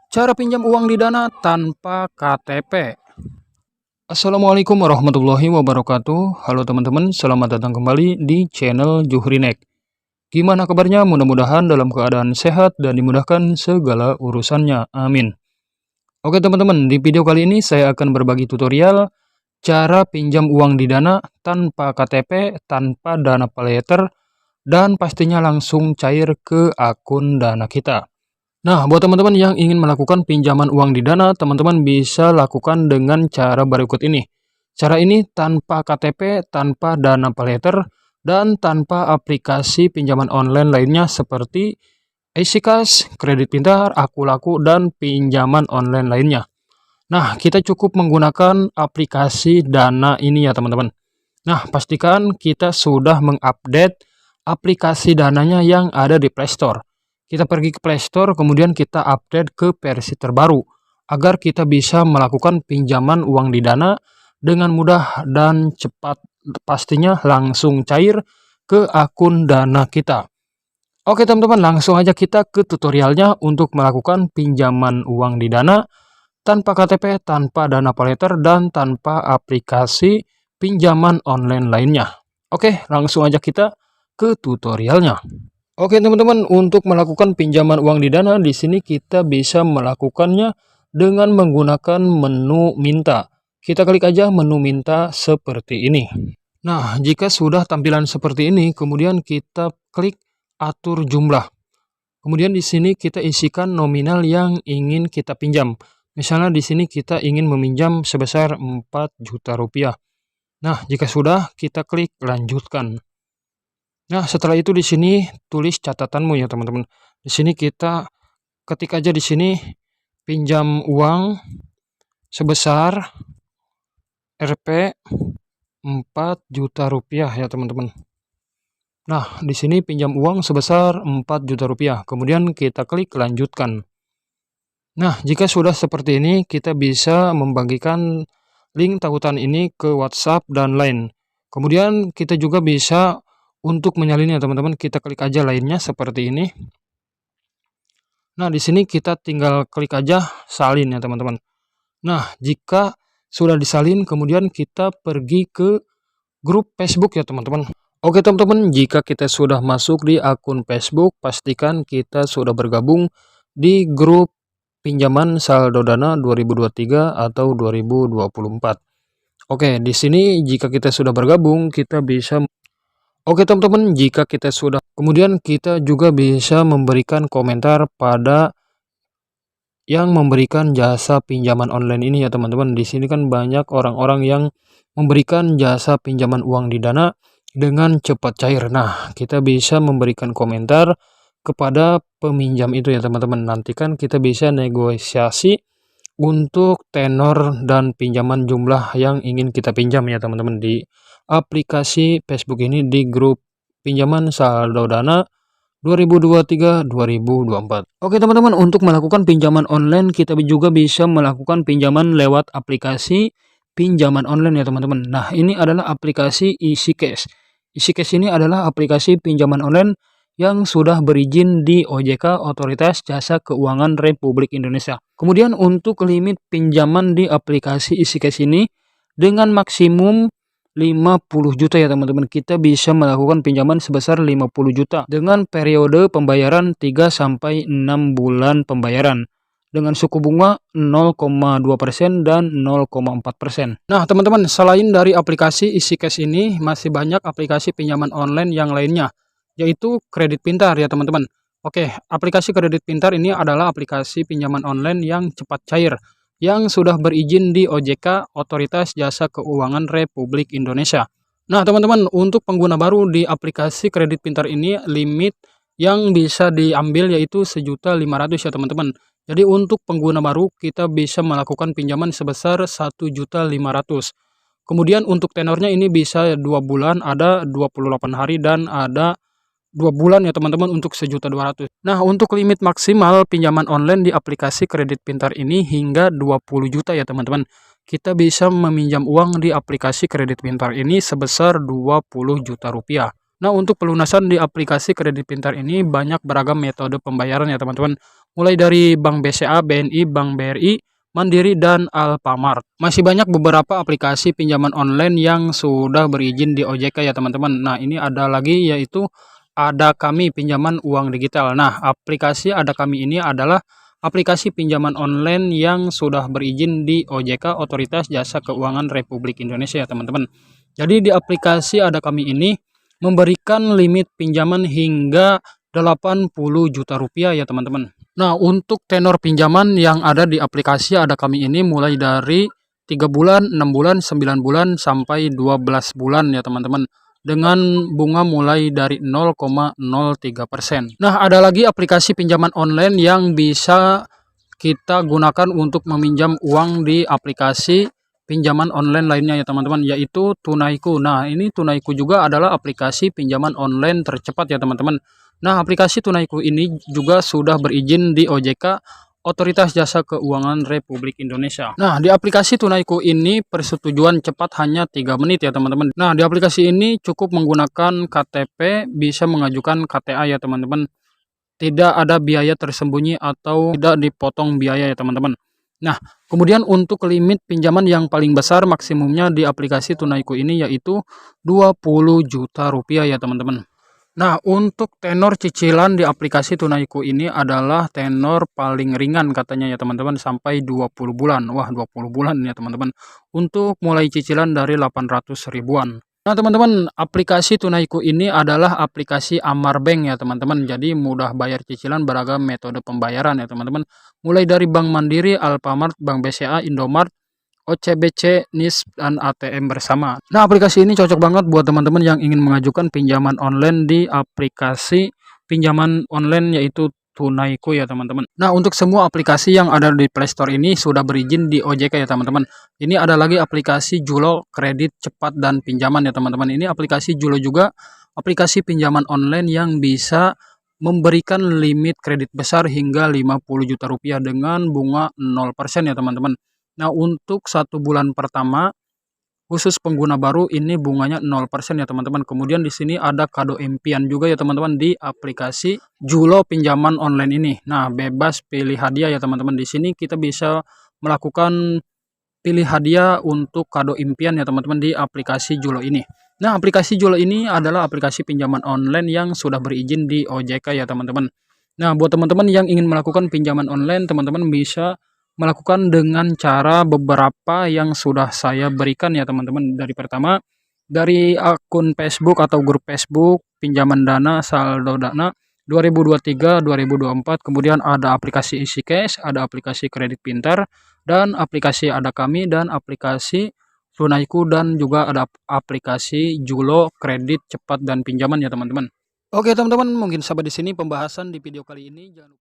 Cara pinjam uang di Dana tanpa KTP. Assalamualaikum warahmatullahi wabarakatuh. Halo teman-teman, selamat datang kembali di channel Juhrinek. Gimana kabarnya? Mudah-mudahan dalam keadaan sehat dan dimudahkan segala urusannya. Amin. Oke teman-teman, di video kali ini saya akan berbagi tutorial cara pinjam uang di Dana tanpa KTP, tanpa dana paylater, dan pastinya langsung cair ke akun Dana kita. Nah, buat teman-teman yang ingin melakukan pinjaman uang di Dana, teman-teman bisa lakukan dengan cara berikut ini. Cara ini tanpa KTP, tanpa dana paylater, dan tanpa aplikasi pinjaman online lainnya seperti EasyCash, Kredit Pintar, Akulaku, dan pinjaman online lainnya. Nah, kita cukup menggunakan aplikasi Dana ini ya teman-teman. Nah, pastikan kita sudah mengupdate aplikasi Dananya yang ada di Play Store. Kita pergi ke Play Store, kemudian kita update ke versi terbaru, agar kita bisa melakukan pinjaman uang di Dana dengan mudah dan cepat, pastinya langsung cair ke akun Dana kita. Oke teman-teman, langsung aja kita ke tutorialnya untuk melakukan pinjaman uang di Dana tanpa KTP, tanpa dana paylater, dan tanpa aplikasi pinjaman online lainnya. Oke, langsung aja kita ke tutorialnya. Oke teman-teman, untuk melakukan pinjaman uang di Dana, di sini kita bisa melakukannya dengan menggunakan menu minta. Kita klik aja menu minta seperti ini. Nah, jika sudah tampilan seperti ini, kemudian kita klik atur jumlah. Kemudian di sini kita isikan nominal yang ingin kita pinjam. Misalnya di sini kita ingin meminjam sebesar 4 juta rupiah. Nah, jika sudah, kita klik lanjutkan. Nah, setelah itu di sini tulis catatanmu ya, teman-teman. Di sini kita ketik aja di sini pinjam uang sebesar Rp 4 juta rupiah ya, teman-teman. Nah, di sini pinjam uang sebesar 4 juta rupiah. Kemudian kita klik lanjutkan. Nah, jika sudah seperti ini, kita bisa membagikan link tautan ini ke WhatsApp dan Line. Kemudian kita juga bisa untuk menyalinnya teman-teman, kita klik aja lainnya seperti ini. Nah, di sini kita tinggal klik aja salin ya teman-teman. Nah, jika sudah disalin, kemudian kita pergi ke grup Facebook ya teman-teman. Oke teman-teman, jika kita sudah masuk di akun Facebook, pastikan kita sudah bergabung di grup pinjaman saldo Dana 2023 atau 2024. Oke, di sini jika kita sudah bergabung, kita bisa. Oke teman-teman, jika kita sudah, kemudian kita juga bisa memberikan komentar pada yang memberikan jasa pinjaman online ini ya teman-teman. Di sini kan banyak orang-orang yang memberikan jasa pinjaman uang di Dana dengan cepat cair. Nah, kita bisa memberikan komentar kepada peminjam itu ya teman-teman. Nanti kan kita bisa negosiasi untuk tenor dan pinjaman jumlah yang ingin kita pinjam ya teman-teman di aplikasi Facebook ini, di grup pinjaman saldo Dana 2023-2024. Oke teman-teman, untuk melakukan pinjaman online kita juga bisa melakukan pinjaman lewat aplikasi pinjaman online ya teman-teman. Nah, ini adalah aplikasi EasyCash. EasyCash ini adalah aplikasi pinjaman online yang sudah berizin di OJK, Otoritas Jasa Keuangan Republik Indonesia. Kemudian untuk limit pinjaman di aplikasi EasyCash ini dengan maksimum 50 juta ya teman-teman. Kita bisa melakukan pinjaman sebesar 50 juta dengan periode pembayaran 3-6 bulan pembayaran dengan suku bunga 0,2% dan 0,4%. Nah teman-teman, selain dari aplikasi EasyCash ini, masih banyak aplikasi pinjaman online yang lainnya, yaitu Kredit Pintar ya teman-teman. Oke, aplikasi Kredit Pintar ini adalah aplikasi pinjaman online yang cepat cair, yang sudah berizin di OJK, Otoritas Jasa Keuangan Republik Indonesia. Nah teman-teman, untuk pengguna baru di aplikasi Kredit Pintar ini, limit yang bisa diambil yaitu 1.500.000 ya teman-teman. Jadi untuk pengguna baru kita bisa melakukan pinjaman sebesar 1.500.000. Kemudian untuk tenornya ini bisa 2 bulan, ada 28 hari, dan ada 2 bulan ya teman-teman untuk 1.200.000. Nah, untuk limit maksimal pinjaman online di aplikasi Kredit Pintar ini hingga 20 juta ya teman-teman. Kita bisa meminjam uang di aplikasi Kredit Pintar ini sebesar 20 juta rupiah. Nah, untuk pelunasan di aplikasi Kredit Pintar ini banyak beragam metode pembayaran ya teman-teman. mulai dari Bank BCA, BNI, Bank BRI, Mandiri, dan Alfamart. Masih banyak beberapa aplikasi pinjaman online yang sudah berizin di OJK ya teman-teman. Nah, ini ada lagi yaitu Ada Kami Pinjaman Uang Digital. Nah, aplikasi Ada Kami ini adalah aplikasi pinjaman online yang sudah berizin di OJK, Otoritas Jasa Keuangan Republik Indonesia ya teman-teman. Jadi di aplikasi Ada Kami ini memberikan limit pinjaman hingga 80 juta rupiah ya teman-teman. Nah, untuk tenor pinjaman yang ada di aplikasi Ada Kami ini mulai dari 3 bulan, 6 bulan, 9 bulan, sampai 12 bulan ya teman-teman. Dengan bunga mulai dari 0,03%. Nah, ada lagi aplikasi pinjaman online yang bisa kita gunakan untuk meminjam uang di aplikasi pinjaman online lainnya ya teman-teman, yaitu Tunaiku. Nah, ini Tunaiku juga adalah aplikasi pinjaman online tercepat ya teman-teman. Nah, aplikasi Tunaiku ini juga sudah berizin di OJK, Otoritas Jasa Keuangan Republik Indonesia. Nah, di aplikasi Tunaiku ini persetujuan cepat hanya 3 menit ya teman-teman. Nah, di aplikasi ini cukup menggunakan KTP, bisa mengajukan KTA ya teman-teman. Tidak ada biaya tersembunyi atau tidak dipotong biaya ya teman-teman. Nah, kemudian untuk limit pinjaman yang paling besar maksimumnya di aplikasi Tunaiku ini yaitu 20 juta rupiah ya teman-teman. Nah, untuk tenor cicilan di aplikasi Tunaiku ini adalah tenor paling ringan katanya ya teman-teman, sampai 20 bulan. Wah, 20 bulan ya teman-teman. Untuk mulai cicilan dari 800 ribuan. Nah, teman-teman, aplikasi Tunaiku ini adalah aplikasi Amarbank ya teman-teman. Jadi mudah bayar cicilan beragam metode pembayaran ya teman-teman. Mulai dari Bank Mandiri, Alfamart, Bank BCA, Indomart, OCBC, NIS, dan ATM bersama. Nah, aplikasi ini cocok banget buat teman-teman yang ingin mengajukan pinjaman online di aplikasi pinjaman online yaitu Tunaiku ya teman-teman. Nah, untuk semua aplikasi yang ada di Play Store ini sudah berizin di OJK ya teman-teman. Ini ada lagi aplikasi Julo kredit cepat dan pinjaman ya teman-teman. Ini aplikasi Julo juga aplikasi pinjaman online yang bisa memberikan limit kredit besar hingga 50 juta rupiah dengan bunga 0% ya teman-teman. Nah, untuk 1 bulan pertama khusus pengguna baru ini bunganya 0% ya teman-teman. Kemudian di sini ada kado impian juga ya teman-teman di aplikasi Julo pinjaman online ini. Nah, bebas pilih hadiah ya teman-teman. Di sini kita bisa melakukan pilih hadiah untuk kado impian ya teman-teman di aplikasi Julo ini. Nah, aplikasi Julo ini adalah aplikasi pinjaman online yang sudah berizin di OJK ya teman-teman. Nah, buat teman-teman yang ingin melakukan pinjaman online, teman-teman bisa melakukan dengan cara beberapa yang sudah saya berikan ya teman-teman. Dari pertama, dari akun Facebook atau grup Facebook pinjaman dana saldo dana 2023-2024, kemudian ada aplikasi Isi Cash, ada aplikasi Kredit Pintar, dan aplikasi Ada Kami, dan aplikasi Tunaiku, dan juga ada aplikasi Julo kredit cepat dan pinjaman ya teman-teman. Oke teman-teman, mungkin sampai di sini pembahasan di video kali ini. Jangan lupa